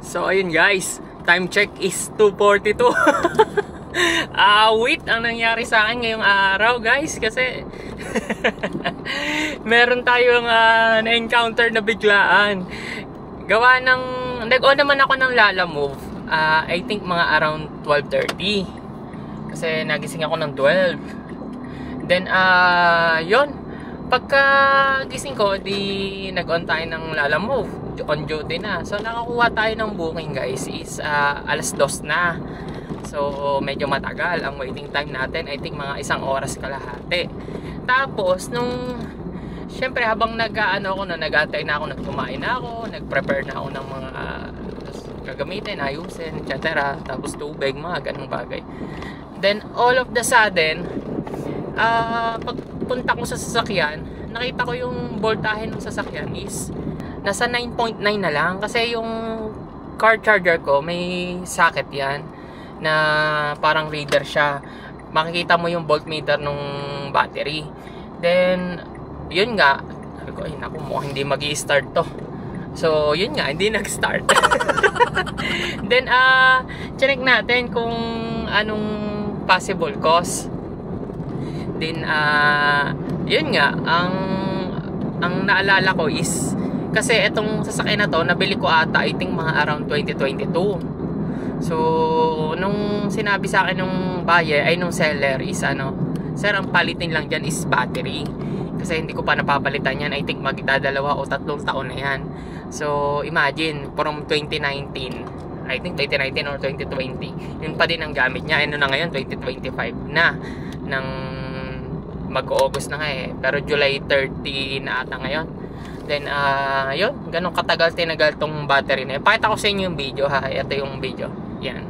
So ayun guys, time check is 2:42. Wait, ang nangyari sa akin ngayong araw guys, kasi meron tayong na-encounter na biglaan. Gawa ng, nag-on naman ako ng Lalamove, I think mga around 12:30. Kasi nagising ako ng 12. Then yun, pagka gising ko, di nag-on tayo ng Lalamove, on duty na. So nakakuha tayo ng booking guys is alas 2 na. So medyo matagal ang waiting time natin, I think mga 1 oras kalahati. Tapos nung syempre habang nag-ano ako na, nag-aantay na ako, nagkumain na ako, nag-prepare na ako ng mga gagamitin, ayusin, etc. Tapos tubig, mga ganung bagay. Then all of the sudden, pagpunta ko sa sasakyan, nakita ko yung voltahe ng sasakyan is nasa 9.9 na lang. Kasi yung car charger ko, may socket yan na parang reader siya. Makikita mo yung voltmeter nung battery. Then yun nga, sabi ko, ay naku, mukhang hindi mag-i-start to. So yun nga, hindi nag-start. Then check natin kung anong possible cause. Then yun nga, ang naalala ko is, kasi itong sasakyan na to, nabili ko ata I think mga around 2022. So nung sinabi sa akin nung buyer, ay nung seller is sir, ang palitin lang dyan is battery. Kasi hindi ko pa napapalitan yan, I think magdadalawa o 3 taon na yan. So imagine, from 2019, I think 2019 or 2020, yun pa din ang gamit niya. Ano na ngayon, 2025 na, ng mag-August na nga eh, pero July 30 na ata ngayon. Then yun, ganun katagal tinagal tong battery na yun. Pakita ko sa inyo yung video ha, ito yung video, yan.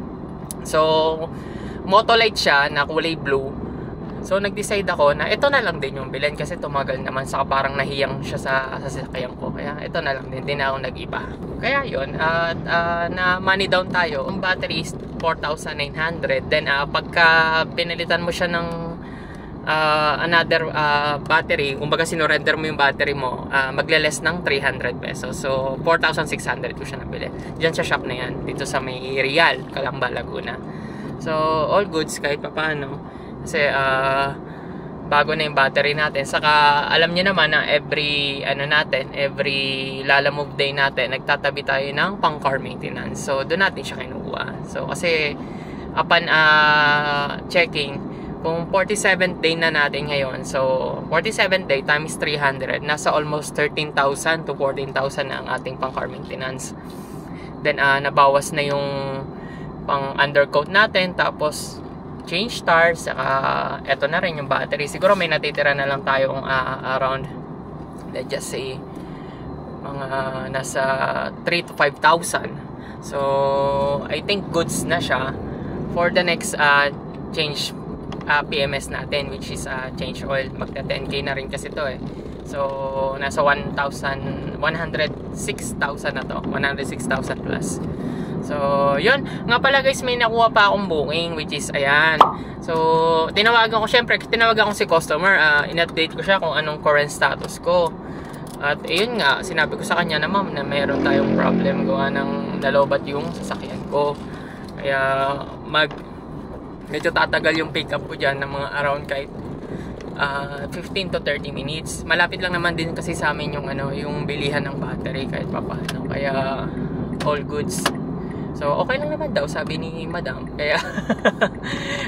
So Motolite siya na kulay blue. So nag-decide ako na ito na lang din yung bilhin, kasi tumagal naman, saka parang nahiyang siya sa sasakyan ko, kaya ito na lang din, hindi na ako nag-iba. Kaya yun, na money down tayo. Ang battery is 4,900. Then pagka pinalitan mo siya ng another battery, kumbaga sinurrender mo yung battery mo, magle-less ng 300 pesos. So 4,600 ko siya nabili diyan sa shop na yan, dito sa may Real, Calamba, Laguna. So all goods kahit papaano, kasi bago na yung battery natin. Saka alam niyo naman na every every Lalamove day natin, nagtatabi tayo ng pang car maintenance. So doon natin siya kinukuha. So kasi upon checking, kung 47th day na natin ngayon, so 47th day times 300, nasa almost 13,000 to 14,000 na ang ating pang car maintenance. Then nabawas na yung pang undercoat natin, tapos change tires, saka eto na rin yung battery. Siguro may natitira na lang tayong around, let's just say mga nasa 3 to 5,000. So I think goods na siya for the next change PMS natin, which is change oil. Magta 10k na rin kasi to eh. So nasa 1,600 na to, 106,000 plus. So yun nga pala guys, may nakuha pa akong booking, which is ayan. So tinawagan ko, syempre tinawagan ko si customer, in-update ko siya kung anong current status ko. At ayun nga, sinabi ko sa kanya na ma'am, na mayroon tayong problem, gawa ng nalobat yung sasakyan ko, kaya medyo tatagal yung pick up ko dyan ng mga around kahit 15 to 30 minutes. Malapit lang naman din kasi sa amin yung yung bilihan ng battery kahit papaano, kaya all goods. So okay lang naman daw, sabi ni madam. Kaya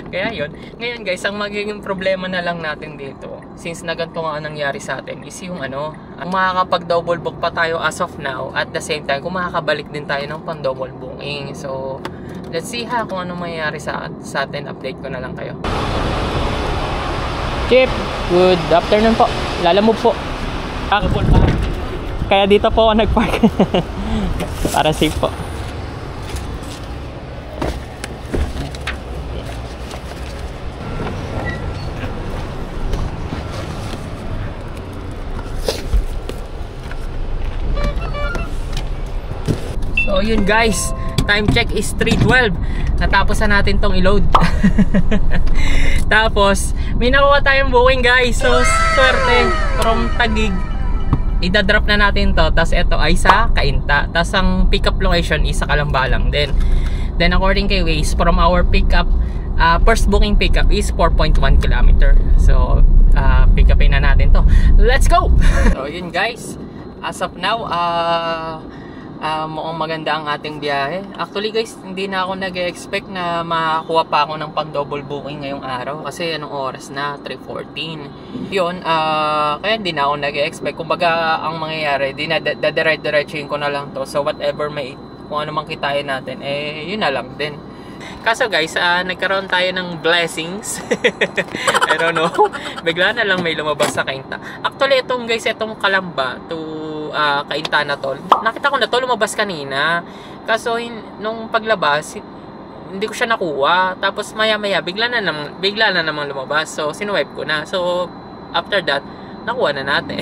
kaya yun. Ngayon guys, ang magiging problema na lang natin dito, since na ganito nga nangyari sa atin, is yung kung makakapag double book pa tayo as of now, at the same time kung makakabalik din tayo ng pang double booking. So let's see kung ano mangyayari sa atin. Update ko na lang kayo. Chip, good afternoon po. Lalamove po. Kaya dito po ako nagpark. Para safe po. So yun guys, time check is 3:12. Natapos na natin tong i-load. Tapos may nakuha tayong booking guys. So swerte from Taguig idadrop na natin to. Tapos ito ay sa Cainta. Tapos ang pick up location is sa Kalambalang din. Then according kay Waze, from our pickup, first booking pickup is 4.1 km. So pick upin na natin to. Let's go! So yun guys, as of now mukhang maganda ang ating biyahe. Actually guys, hindi na ako nag-expect na makakuha pa ako ng pang double booking ngayong araw. Kasi anong oras na? 3:14. Yun, kaya hindi na ako nag-expect. Kumbaga, ang mangyayari, dadiretso-diretsuin ko na lang to. So whatever may, kung ano man kitain natin, yun na lang din. Kaso guys, nagkaroon tayo ng blessings. I don't know. Bigla na lang may lumabas sa Cainta. Actually, itong guys, itong Kalamba to Cainta na tol. Nakita ko na to, lumabas kanina. Kaso, nung paglabas, hindi ko siya nakuha. Tapos maya-maya, bigla na namang lumabas. So, sinuwipe ko na. So, after that, nakuha na natin.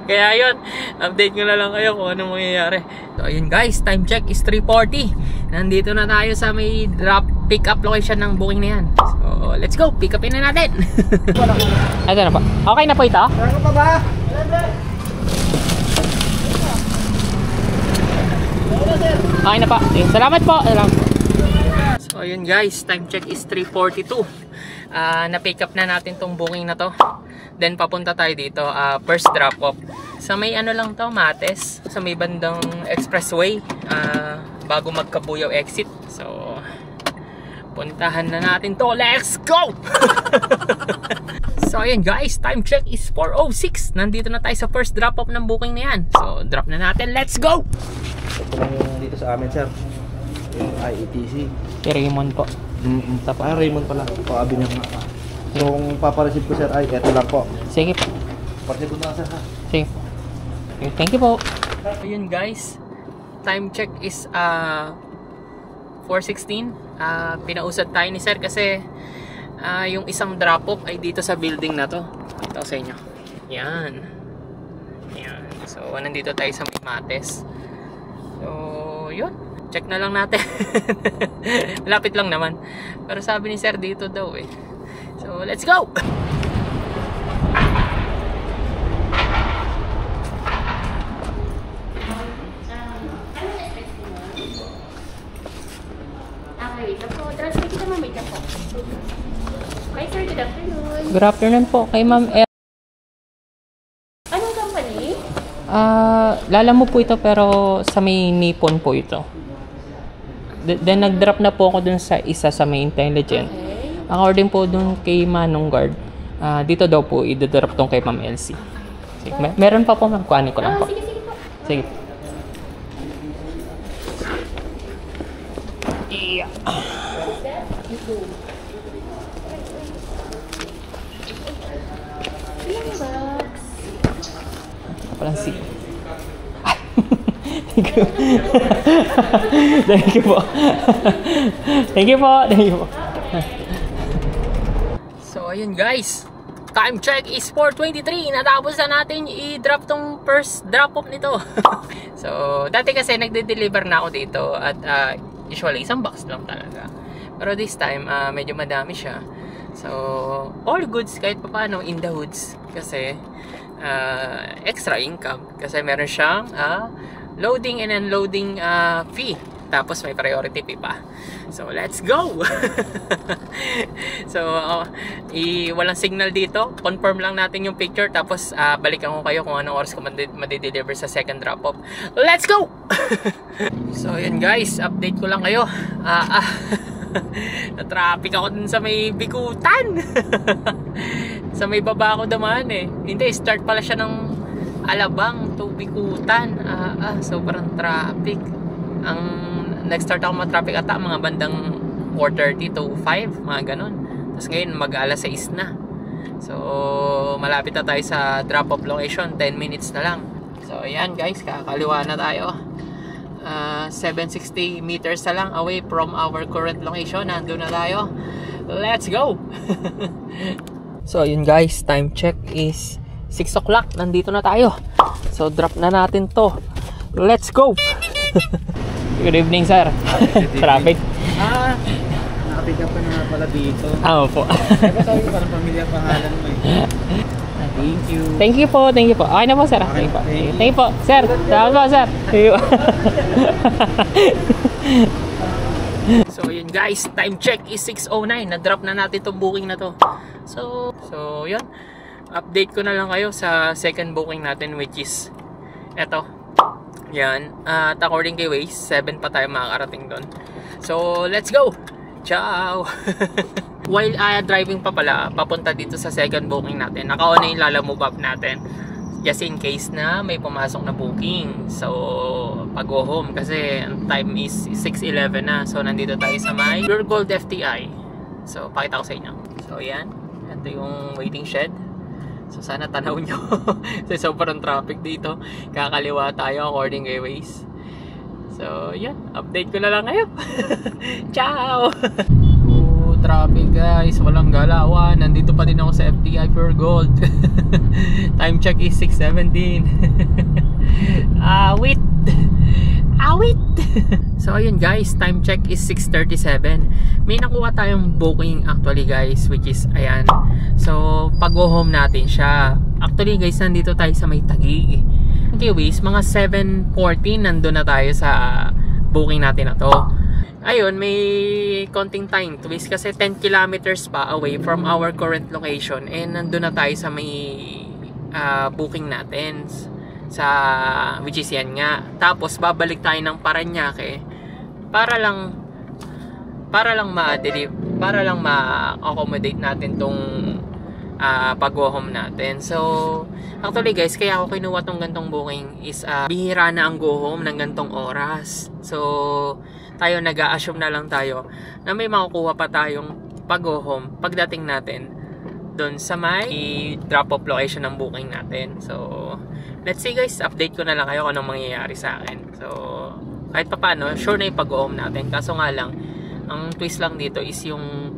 Kaya yun, update ko na lang kayo kung anong mangyayari. So ayun guys, time check is 3:40. Nandito na tayo sa may drop pick up location ng booking na yan. So let's go, pick upin na natin. Ito na pa. Okay na po ito? Ano pa ba? Okay na pa. Salamat po. So ayun guys, time check is 3:42. Na-pick up na natin tong booking na to. Then papunta tayo dito, first drop off. Sa may ano lang to, Mates, sa may bandang expressway, bago magkabuyaw exit. So puntahan na natin to. Let's go! So ayan guys, time check is 4:06. Nandito na tayo sa first drop off ng booking na yan. So drop na natin, let's go! Ito lang yung dito sa amin sir, yung IETC. Raymond po. Raymond pala, paabi niya nga. So kung papareceive ko sir ay eto lang po. Sige po. Pareceive ko na sir ha. Sige. Okay, thank you po. Ayun guys, time check is 4:16. Pinausad tayo ni sir kasi yung isang drop off ay dito sa building na to. Ito sa inyo. Yan. Yan. So nandito tayo sa Mates. So yun, check na lang natin. Malapit lang naman. Pero sabi ni sir dito daw eh. So let's go! Hi sir, good afternoon. Good afternoon po kay Ma'am L. Anong company? Lala mo po ito pero sa may Nippon po ito. Then nag-drop na po ako dun sa isa sa may Intelligent. Okay. According po dun kay Manong Guard, dito daw po i-drop tong kay Ma'am Elsie. Sige, meron pa po ma'am, kuhanin ko lang po. Sige, sige po. Sige. Yeah. Ilang box? Parang si... Thank you. Thank you po. Thank you po. Thank you po. So ayun guys, time check is 4:23. Natapos na natin i-drop tong first drop off nito. So dati kasi nagde-deliver na ako dito at usually isang box lang talaga. Pero this time medyo madami siya. So all goods kahit paano in the hoods kasi extra income kasi meron siyang loading and unloading fee. Tapos may priority fee pa. So let's go! So walang signal dito. Confirm lang natin yung picture. Tapos balikan ko kayo kung anong oras ko madideliver sa second drop off. Let's go! So yun guys, update ko lang kayo. Na-traffic ako dun sa may Bikutan. Sa may baba ako dumaan eh. Hindi, start pala siya ng Alabang to Bikutan. Sobrang traffic. Ang nag-start ako mag-traffic ata mga bandang 4:30 to 5, mga ganon. Tapos ngayon mag-alas 6 na. So malapit na tayo sa drop-off location, 10 minutes na lang. So ayan guys, kakaliwa na tayo. 760 meters na lang away from our current location. Nandun na tayo. Let's go! So ayun guys, time check is 6 o'clock. Nandito na tayo. So drop na natin to. Let's go! Good evening sir. Traffic. Nakapick up ka na pala dito. Po. Diba sabi ko parang pamilya pangalan mo eh. Thank you. Thank you po. Okay na po, sir. Thank you po. Thank you po. Sir, salamat po, sir. Thank you. So, yun guys. Time check is 6:09. Na-drop na natin itong booking na to. So yun. Update ko na lang kayo sa second booking natin, which is eto. Yan. At according kay Waze, 7 pa tayo makakarating doon. So, let's go! Ciao! While driving pa pala, papunta dito sa second booking natin, naka-on na yung Lalamove app natin. Just in case na may pumasok na booking. So, pag-go home. Kasi ang time is 6:11 na. So, nandito tayo sa may Pure Gold FTI. So, pakita ko sa inyo. So, yan. Ito yung waiting shed. So, sana tanaw nyo. Kasi sobrang traffic dito. Kakaliwa tayo according kay Waze. So, yan. Update ko na lang kayo. Ciao! Traffic guys. Walang galawan. Nandito pa din ako sa FTI Pure Gold. Time check is 6:17. Awit! So, ayun guys. Time check is 6:37. May nakuha tayong booking actually guys, which is, ayan. So, pag-go home natin siya. Actually guys, nandito tayo sa may Taguig. Okay ways, mga 7:14 nandun na tayo sa booking natin na to. Ayun, may konting time twist kasi 10 kilometers pa away from our current location. And nandun na tayo sa may booking natin. Which is yan nga. Tapos, babalik tayo ng Parañaque para lang ma-accommodate natin tong pag-go home natin. So, actually guys, kaya ako kinuha tong gantong booking is bihira na ang go home ng gantong oras. So, tayo nag-a-assume na lang tayo na may makukuha pa tayong pag-go home pagdating natin doon sa may drop-off location ng booking natin. So, let's see guys, update ko na lang kayo kung anong mangyayari sa akin. So, kahit pa paano, sure na yung pag-go home natin. Kaso nga lang, ang twist lang dito is yung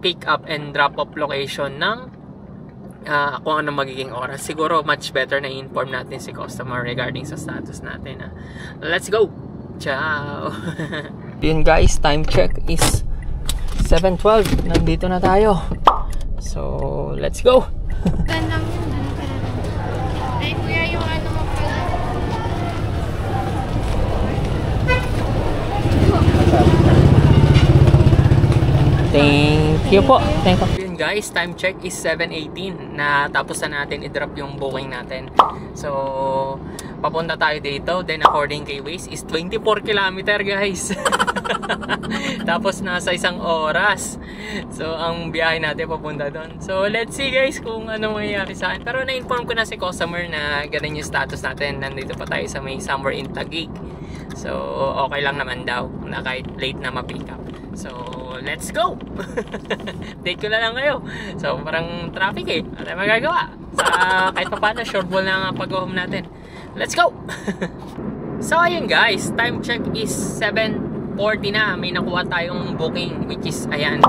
pick up and drop off location ng kung ano magiging oras. Siguro much better na inform natin si customer regarding sa status natin. Let's go! Ciao! Yun guys, time check is 7:12. Nandito na tayo. So, let's go! Gandang yun. Ay, kuya, yung ano mo pala. Thank you po. Thank you. Yun guys, time check is 7:18. Natapos na natin i-drop yung booking natin. So, papunta tayo dito. Then according kay Waze is 24 kilometer guys. Tapos nasa 1 oras. So, ang biyahe natin papunta doon. So, let's see guys kung ano mangyayari sa akin. Pero na-inform ko na si customer na ganun yung status natin. Nandito pa tayo sa may somewhere in Taguig. So, okay lang naman daw na kahit late na ma-pick up. So, let's go! Update ko na lang kayo. So, parang traffic eh. Ano tayo magagawa? Kahit pa paano, short ball na nga pag-home natin. Let's go! So, ayun guys. Time check is 7:40 na. May nakuha tayong booking, which is, ayan.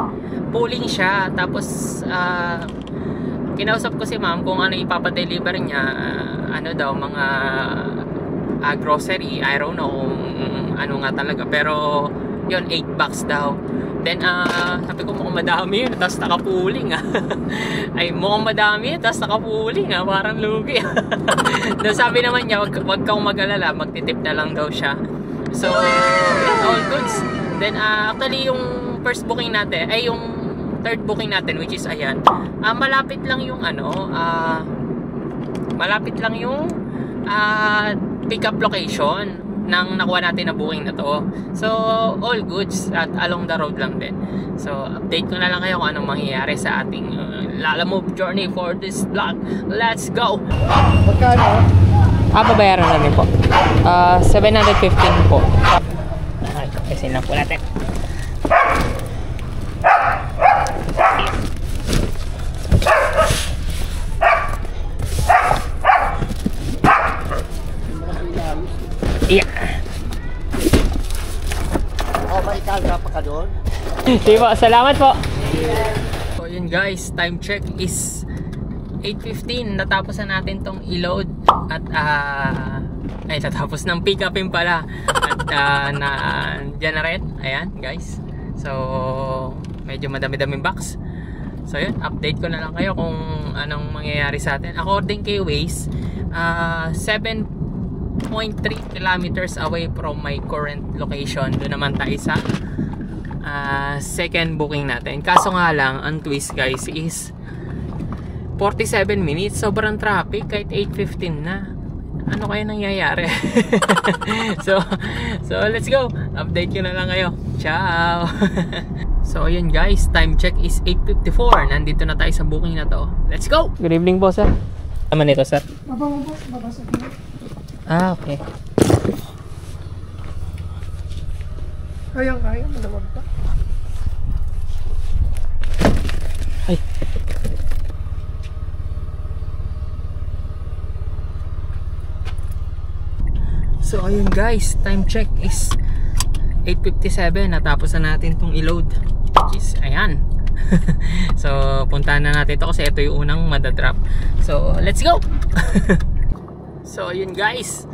Pulling siya. Tapos, kinausap ko si ma'am kung ano ipapadeliver niya. Ano daw, mga grocery. I don't know kung ano nga talaga. Pero, yun, 8 bucks daw. Then, sabi ko mukhang madami yun, tapos nakapuling ay, mukhang madami yun, tapos nakapuling parang lugi Then, sabi naman niya, wag kang mag-alala, magtitip na lang daw siya. So, yun, all goods. Then, actually, yung first booking natin, ay yung third booking natin, which is, ayan, malapit lang yung pick up location nang nakuha natin na booking na to. So, all goods at along the road lang din. So, update ko na lang kayo kung anong mangyayari sa ating Lalamove journey for this vlog. Let's go! Magkano? Babayaran namin po. 715 po. Okay, kasi lang po natin. Yeah. Oh, may karga pa ka doon? Sige po, salamat po. So yun guys, time check is 8:15. Natapos na natin tong i-load at natapos ng pick upin pala at na-generate. Ayan guys. So medyo madami-daming box. So yun, update ko na lang kayo kung anong mangyayari sa atin. According kay Waze, 7.3 kilometers away from my current location. Doon naman tayo sa second booking natin. Kaso nga lang, ang twist guys is 47 minutes. Sobrang traffic kahit 8:15 na. Ano kaya nangyayari? so let's go. Update ko na lang kayo. Ciao. So ayun guys, time check is 8:54. Nandito na tayo sa booking na to. Let's go. Good evening po sir. Tama nito sir. Baba mo boss, baba sa inyo. Okay. Kaya, malamag pa. Ay. So ayun guys, time check is 8:57. Natapos na natin tong i-load. Which is, ayan. So puntahan na natin ito kasi ito yung unang madadrop. So let's go. So ayun guys,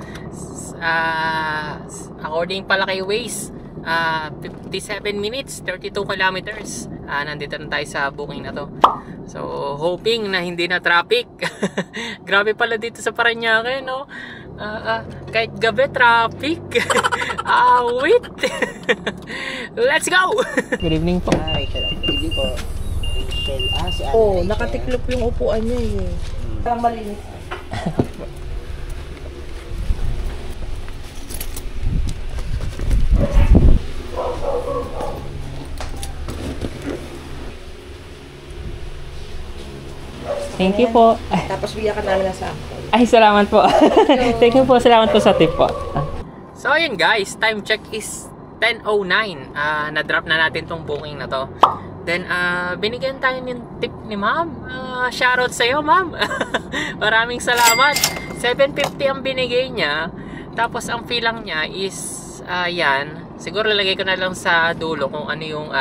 according pala kay Waze, 57 minutes, 32 kilometers. Nandito na tayo sa booking na to. So hoping na hindi na traffic. Grabe pala dito sa Parañaque, no? Kahit gabi traffic. Wait. Let's go. Good evening po. Ay, good evening po. Rachel. Si Ana. Oh, nakatiklop yung upuan niya eh. Parang malinis. Thank you po. Tapos bigyan ka namin ng sample. Ay, salamat po. Thank you po. Salamat po sa tip po. So, ayun guys. Time check is 10:09. Na-drop na natin tong booking na to. Then, binigyan tayo ng tip ni ma'am. Shoutout sa'yo, ma'am. Maraming salamat. 750 ang binigay niya. Tapos, ang fee lang niya is, yan. Siguro lalagay ko na lang sa dulo kung ano yung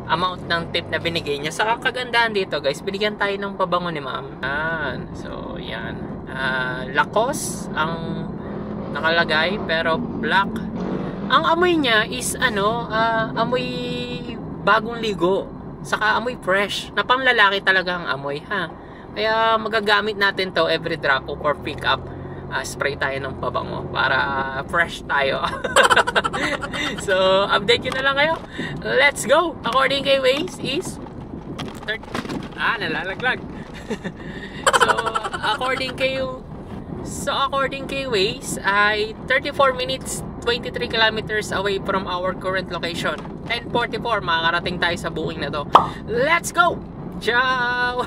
amount ng tip na binigay niya. Sa kagandahan dito guys, binigyan tayo ng pabango ni ma'am. So yan, Lacoste ang nakalagay pero black. Ang amoy niya is amoy bagong ligo, saka amoy fresh, na panglalaki talaga ang amoy ha. Kaya magagamit natin to every drop off or pick up. Spray tayo ng pabango para fresh tayo. So update ko na lang kayo. Let's go. According kay Waze is nalalaglag. So according kay Waze ay 34 minutes 23 kilometers away from our current location. 10:44 makakarating tayo sa booking na to. Let's go. Ciao.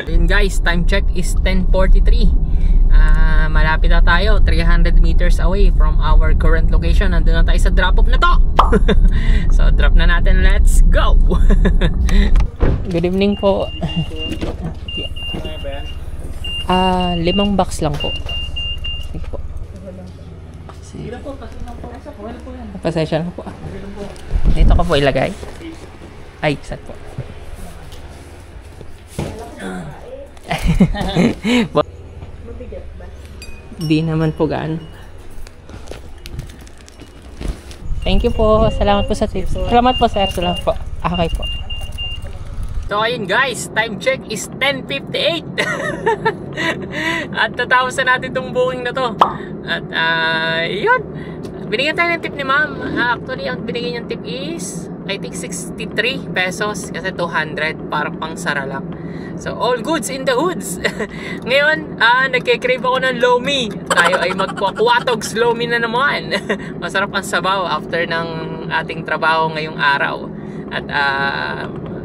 Then guys, time check is 10:43. Malapit na tayo, 300 meters away from our current location. Nandun na tayo sa drop off na to. So drop na natin, let's go. Good evening po. 5 box lang po. Sige po. Pasensya na po. Dito ko po ilagay. Ay, saan po? Di naman po gaan. Thank you po. Salamat po sa tips. Salamat po sir. Salamat po. Okay po. So ayun guys, time check is 10:58. At natapos na natin itong booking na to. At yun, binigyan tayo ng tip ni ma'am. Actually ang binigyan niyang tip is I think 63 pesos kasi 200 para pang sara lang. So all goods in the hoods. Ngayon, nagke-crave ako ng lomi. Tayo ay magpa-quatogs lomi na naman. Masarap ang sabaw after ng ating trabaho ngayong araw. At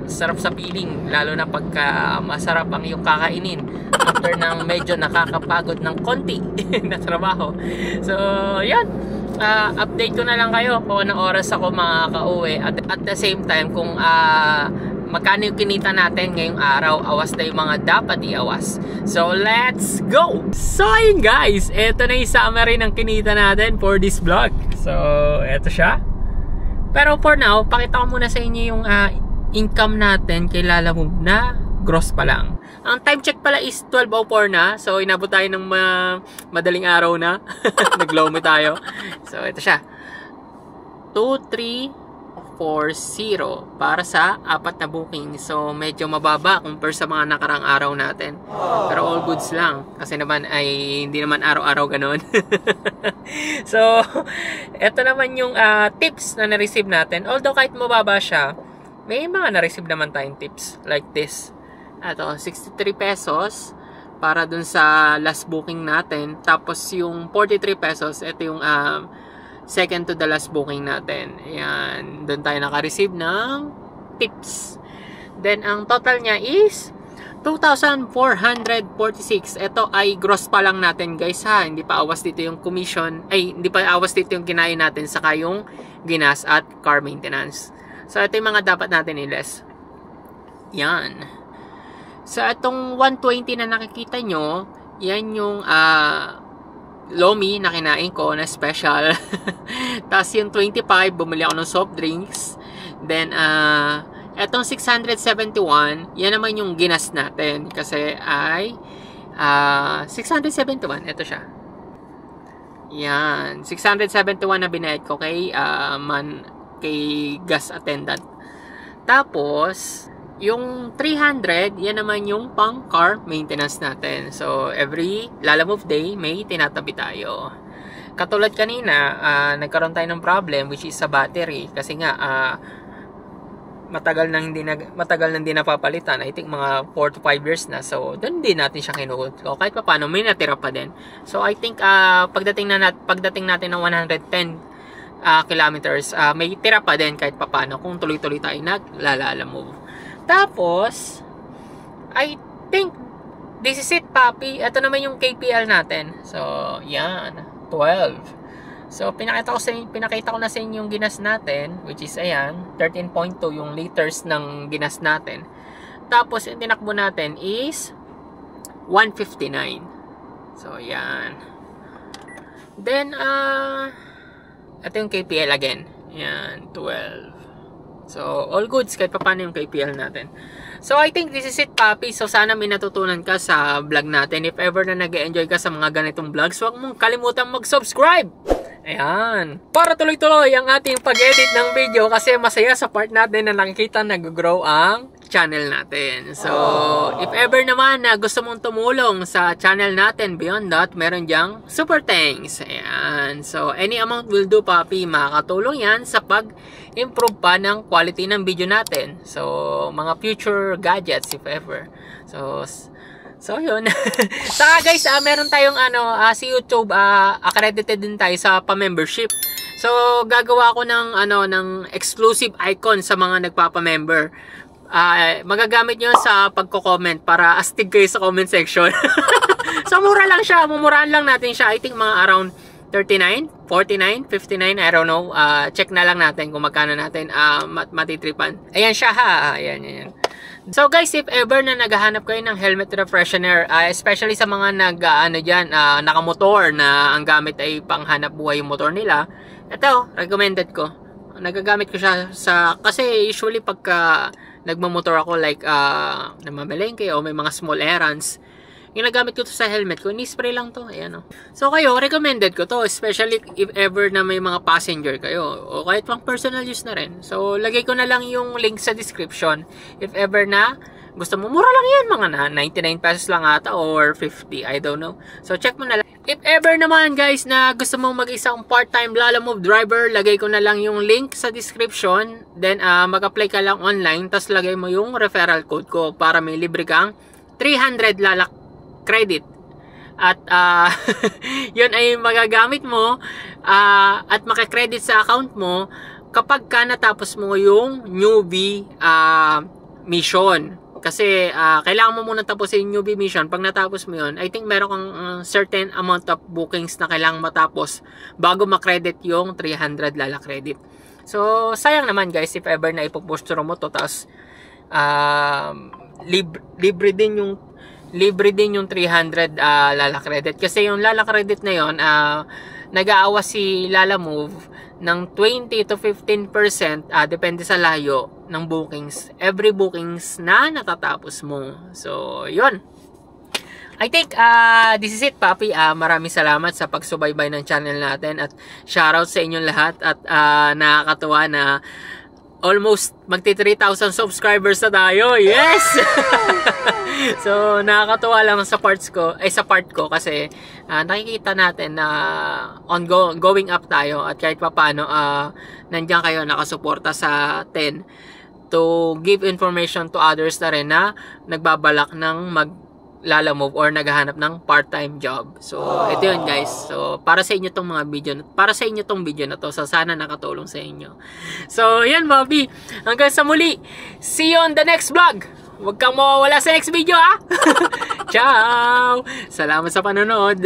sarap sa feeling, lalo na pagka masarap ang iyong kakainin after ng medyo nakakapagod ng konti na trabaho. So yan, update ko na lang kayo kung anong oras ako makaka-uwi at the same time kung magkano yung kinita natin ngayong araw, awas na yung mga dapat iawas. So let's go! So ayun guys, eto na yung summary ng kinita natin for this vlog. So eto siya. Pero for now, pakita ko muna sa inyo yung income natin kay Lalamove na gross pa lang. Ang time check pala is 12:04 na. So inabot tayo ng madaling araw na. Naglomi tayo. So ito siya. 2, 3, para sa 4 na booking. So medyo mababa compare sa mga nakarang araw natin. Pero all goods lang. Kasi naman ay hindi naman araw-araw ganun. So eto naman yung tips na na-receive natin. Although kahit mababa siya, may mga na-receive naman tayong tips like this. Ito, 63 pesos para dun sa last booking natin. Tapos yung 43 pesos, ito yung second to the last booking natin. Ayan, dun tayo naka-receive ng tips. Then, ang total niya is 2,446. Ito ay gross pa lang natin guys ha. Hindi pa awas dito yung commission. Ay, hindi pa awas dito yung kinain natin saka yung ginas at car maintenance. So, ito yung mga dapat natin i-less. Yan. So, itong 120 na nakikita nyo, yan yung lomi na kinain ko na special. Tapos yung 25, bumili ako ng soft drinks. Then, itong 671, yan naman yung ginas natin. Kasi ay 671, ito siya. Yan, 671 na binayad ko kay gas attendant. Tapos, yung 300, yan naman yung pang car maintenance natin. So, every Lalamove day, may tinatabi tayo. Katulad kanina, nagkaroon tayo ng problem which is sa battery. Kasi nga, matagal nang hindi napapalitan. I think mga 4 to 5 years na. So, doon din natin siya kinuha. So, kahit pa paano, may natira pa din. So, I think, pagdating natin ng 110 kilometers, may tira pa din kahit pa paano kung tuloy-tuloy tayo naglalamove. Tapos, I think, this is it, papi. Ito naman yung KPL natin. So, yan. 12. So, pinakita ko na sa inyo yung ginas natin, which is, ayan, 13.2 yung liters ng ginas natin. Tapos, yung tinakbo natin is 159. So, yan. Then, ito yung KPL again. Yan, 12. So, all goods kahit pa paano yung KPL natin. So, I think this is it, papi. So, sana may natutunan ka sa vlog natin. If ever na nag-enjoy ka sa mga ganitong vlogs, huwag mong kalimutan mag-subscribe. Ayan. Para tuloy-tuloy ang ating pag-edit ng video kasi masaya sa part natin na nakikita nag-grow ang channel natin. So, if ever naman na gusto mong tumulong sa channel natin, beyond that, meron diyang super thanks. Ayan. So, any amount will do, papi. Makakatulong yan sa pag-improve pa ng quality ng video natin. So, mga future gadgets, if ever. So yun. Saka guys, meron tayong sa YouTube, accredited din tayo sa pa-membership. So, gagawa ako ng exclusive icon sa mga nagpapa-member. Magagamit nyo sa pagko-comment para astig kayo sa comment section. So, mura lang siya. Mumurahan lang natin siya. I think mga around 39, 49, 59, I don't know. Check na lang natin kung magkano natin matitripan. Ayan siya ha. Ayan. So guys, if ever na naghahanap kayo ng helmet refreshener, especially sa mga nakamotor na ang gamit ay panghanap buhay yung motor nila, ito, recommended ko. Nagagamit ko siya kasi usually pagka nagmamotor ako like namamalengke o may mga small errands, yung nagamit ko to sa helmet ko, ni-spray lang to. Ayan o. So kayo, recommended ko to. Especially if ever na may mga passenger kayo. O kahit pang personal use na rin. So, lagay ko na lang yung link sa description. If ever na gusto mo, mura lang yan. Mga 99 pesos lang ata or 50. I don't know. So, check mo na lang. If ever naman guys na gusto mong mag-isang part-time Lalamove driver, lagay ko na lang yung link sa description. Then, mag-apply ka lang online. Tapos, lagay mo yung referral code ko para may libre kang 300 lalak credit at yun ay magagamit mo at makakredit sa account mo kapag ka natapos mo yung newbie mission. Kasi kailangan mo muna tapusin yung newbie mission. Pag natapos mo yun, I think meron kang certain amount of bookings na kailangan matapos bago makredit yung 300 lala credit. So sayang naman guys if ever na ipopost mo to tapos libre din yung 300 lala credit. Kasi yung lala credit na yon, nag-aawas si Lalamove ng 20 to 15% depende sa layo ng bookings. Every bookings na natatapos mo. So, yun. I think this is it, papi. Maraming salamat sa pagsubaybay ng channel natin at shoutout sa inyong lahat at nakakatuwa na almost magti 3,000 subscribers na tayo. Yes! So, nakakatuwa lang sa part ko kasi nakikita natin na going up tayo at kahit paano nandiyan kayo nakasuporta sa 10 to give information to others na rin na nagbabalak ng maglalamove or naghahanap ng part-time job. So, ito yun guys. So, para sa inyo tong mga video, para sa inyo tong video na to. So, sana nakatulong sa inyo. So, yan Bobby. Hanggang sa muli. See you on the next vlog. Huwag kang mawawala sa next video ha. Ciao! Salamat sa panonood.